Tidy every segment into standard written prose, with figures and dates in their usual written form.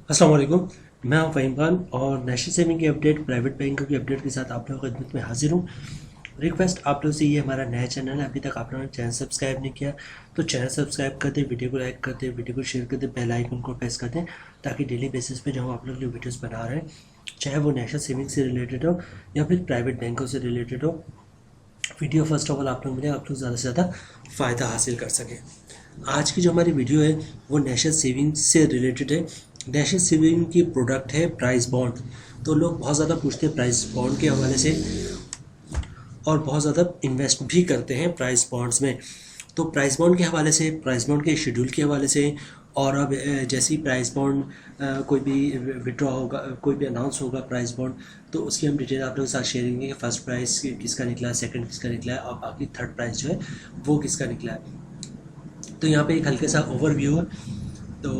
अस्सलाम वालेकुम। मैं हूं फ़हीम खान और नेशनल सेविंग की अपडेट, प्राइवेट बैंकों की अपडेट के साथ आप लोगों की खिदमत में हाजिर हूं। रिक्वेस्ट आप लोगों से ये हमारा नया चैनल है, अभी तक आप लोगों ने चैनल सब्सक्राइब नहीं किया तो चैनल सब्सक्राइब कर दें, वीडियो को लाइक कर दें, वीडियो को शेयर कर दें, बेल आइकन को प्रेस कर दें ताकि डेली बेसिस पे जो हम आप लोग जो वीडियोज़ बना रहे हैं, चाहे वो नेशनल सेविंग से रिलेटेड हो या फिर प्राइवेट बैंकों से रिलेटेड हो, वीडियो फर्स्ट ऑफ ऑल आप लोग मिले, आप लोग ज़्यादा से ज़्यादा फ़ायदा हासिल कर सकें। आज की जो हमारी वीडियो है वो नेशनल सेविंग से रिलेटेड है। नेशनल सेविंग की प्रोडक्ट है प्राइस बॉन्ड। तो लोग बहुत ज़्यादा पूछते हैं प्राइस बॉन्ड के हवाले से और बहुत ज़्यादा इन्वेस्ट भी करते हैं प्राइस बॉन्ड्स में। तो प्राइस बॉन्ड के हवाले से, प्राइस बॉन्ड के शेड्यूल के हवाले से, और अब जैसे ही प्राइस बॉन्ड कोई भी विड्रॉ होगा, कोई भी अनाउंस होगा प्राइस बॉन्ड, तो उसकी हम डिटेल आप लोगों के साथ शेयर करेंगे कि फर्स्ट प्राइस किसका निकला है, सेकंड किसका निकला है और बाकी थर्ड प्राइस जो है वो किसका निकला है। तो यहाँ पे एक हल्के सा ओवरव्यू है। तो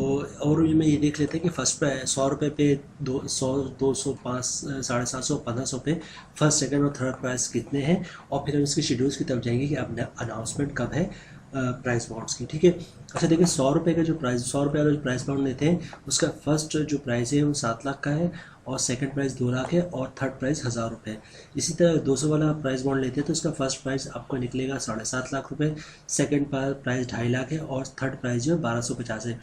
ओवरव्यू में ये देख लेते हैं कि फर्स्ट प्राइस 100 रुपये पे 200, 200, 5, 750, 1500 पे फर्स्ट, सेकंड और थर्ड प्राइस कितने हैं, और फिर हम इसके शेड्यूल्स की तरफ जाएंगे कि अब अनाउंसमेंट कब है प्राइस बॉन्ड्स की। ठीक है। अच्छा देखिए, 100 रुपये का जो प्राइस, 100 रुपये वाला जो प्राइस बॉन्ड लेते हैं उसका फर्स्ट जो प्राइस है वो 7 लाख का है और सेकंड प्राइस 2 लाख है और थर्ड प्राइस 1000 रुपये है। इसी तरह 200 वाला प्राइस बॉन्ड लेते हैं तो उसका फर्स्ट प्राइस आपको निकलेगा 7.5 लाख रुपये, सेकंड प्राइस 2.5 लाख है और थर्ड प्राइस जो है 1250 है।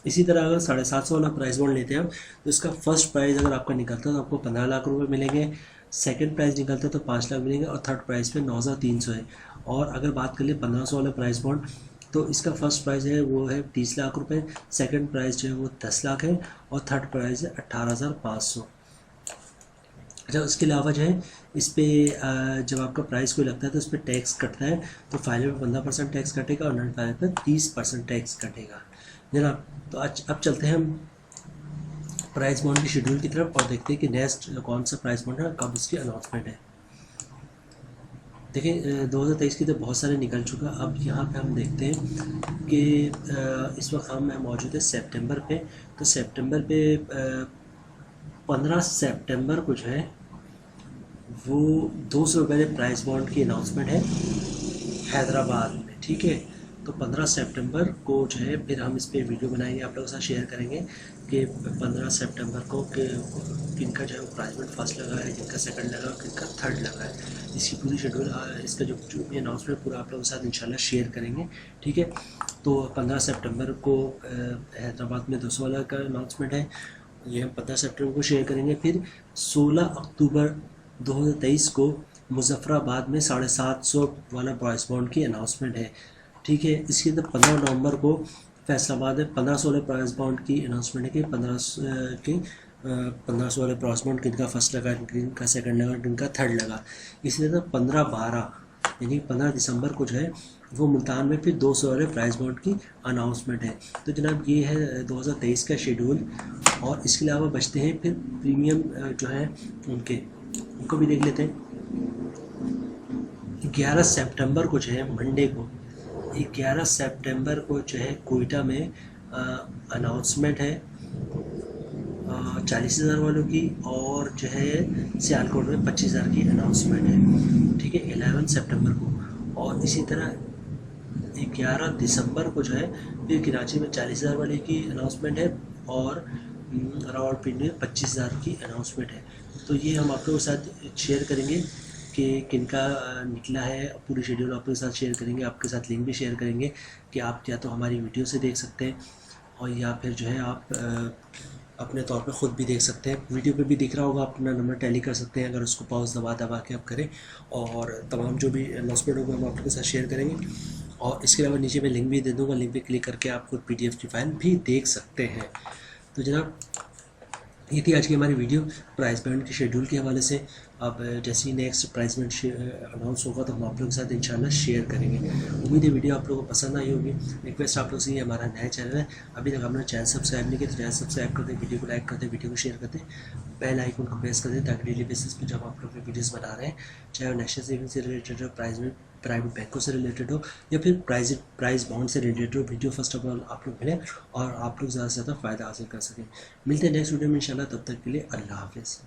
इसी तरह अगर 750 वाला प्राइस बॉन्ड लेते हैं हम तो इसका फर्स्ट प्राइस अगर आपका निकलता है तो आपको 15 लाख रुपये मिलेंगे, सेकंड प्राइस निकलता है तो 5 लाख मिलेंगे और थर्ड प्राइस पे 9300 है। और अगर बात कर ले 1500 वाला प्राइस बॉन्ड तो इसका फर्स्ट प्राइस है वो है 30 लाख रुपये, सेकंड प्राइस जो है वो 10 लाख है और थर्ड प्राइस है 18,500। अच्छा, उसके अलावा जो है इस पर जब आपका प्राइस कोई लगता है तो उस पर टैक्स कटता है। तो फाइनल में 15% टैक्स कटेगा और नॉन फाइनल पर 30% टैक्स कटेगा जनाब। तो आज अब चलते हैं हम प्राइस बॉन्ड की शेड्यूल की तरफ और देखते हैं कि नेक्स्ट कौन सा प्राइस बॉन्ड है, कब इसकी अनाउंसमेंट है। देखिए 2023 की तो बहुत सारे निकल चुका। अब यहाँ पे हम देखते हैं कि इस वक्त हम मौजूद है सितंबर पे। तो सितंबर पे 15 सितंबर को जो है वो 200 रुपये प्राइस बॉन्ड की अनाउंसमेंट है हैदराबाद में। ठीक है। तो 15 सितंबर को जो है फिर हम इस पर वीडियो बनाएंगे, आप लोगों के साथ शेयर करेंगे कि 15 सितंबर को किनका जो है वो प्राइस बॉन्ड फर्स्ट लगा है, किनका सेकंड लगा है, किनका थर्ड लगा है। इसकी पूरी शेड्यूल, इसका जो भी अनाउंसमेंट पूरा आप लोगों के साथ इंशाल्लाह शेयर करेंगे। ठीक है। तो 15 सितंबर को हैदराबाद में 200 वाला का अनाउंसमेंट है, ये हम 15 सितंबर को शेयर करेंगे। फिर 16 अक्टूबर 2023 को मुजफ्फराबाद में 750 वाला प्राइस बॉन्ड की अनाउंसमेंट है। ठीक है। इसके अंदर 15 नवंबर को फैसलाबाद में 1500 वाले प्राइस बॉन्ड की अनाउंसमेंट है कि 1500 वाले प्राइस बॉन्ड किनका फर्स्ट लगा, किनका सेकंड लगा, किनका थर्ड लगा। इसी तरह 15/12 यानी 15 दिसंबर को जो है वो मुल्तान में फिर 200 वाले प्राइस बॉन्ड की अनाउंसमेंट है। तो जनाब ये है 2023 का शेड्यूल। और इसके अलावा बचते हैं फिर प्रीमियम जो है उनको भी देख लेते हैं। 11 सितंबर को जो है मंडे को, 11 सितंबर को जो है कोयटा में अनाउंसमेंट है 40,000 वालों की, और जो है सियालकोट में 25,000 की अनाउंसमेंट है। ठीक है, 11 सितंबर को। और इसी तरह 11 दिसंबर को जो है फिर कराची में 40,000 वाले की अनाउंसमेंट है और रावलपिंडी में 25,000 की अनाउंसमेंट है। तो ये हम आप लोगों के साथ शेयर करेंगे कि किनका निकला है, पूरी शेड्यूल आपके साथ शेयर करेंगे, आपके साथ लिंक भी शेयर करेंगे कि आप या तो हमारी वीडियो से देख सकते हैं और या फिर जो है आप अपने तौर पे ख़ुद भी देख सकते हैं। वीडियो पे भी दिख रहा होगा, अपना नंबर टैली कर सकते हैं अगर उसको पॉज दबा दबा के आप करें, और तमाम जो भी अनाउंसमेंट होगा हम आपके साथ शेयर करेंगे। और इसके अलावा नीचे मैं लिंक भी दे दूँगा, लिंक पे क्लिक करके आप खुद PDF की फाइल भी देख सकते हैं। तो जनाब ये थी आज की हमारी वीडियो प्राइस बैंड के शेड्यूल के हवाले से। अब जैसे ही नेक्स्ट प्राइस बैंड अनाउंस होगा तो हम आप लोगों के साथ इंशाल्लाह शेयर करेंगे। उम्मीद है वीडियो आप लोगों को पसंद आई होगी। रिक्वेस्ट आप लोगों से, ये हमारा नया चैनल है, अभी तक हमने चैनल सब्सक्राइब नहीं किया तो चैनल सब्सक्राइब कर दें, वीडियो को लाइक कर दें, वीडियो को शेयर कर दें, बेल आइकन को प्रेस कर दें ताकि डेली बेसिस पर जब आप लोग वीडियोज़ बना रहे हैं, चाहे वो नेशनल सेविंग से रिलेटेड हो, प्राइवेट बैंकों से रिलेटेड हो या फिर प्राइस बॉन्ड से रिलेटेड हो, वीडियो फर्स्ट ऑफ ऑल आप लोग मिले और आप लोग ज़्यादा से ज़्यादा फ़ायदा हासिल कर सकें। मिलते हैं नेक्स्ट वीडियो में इंशाल्लाह। तब तक के लिए अल्लाह हाफिज़।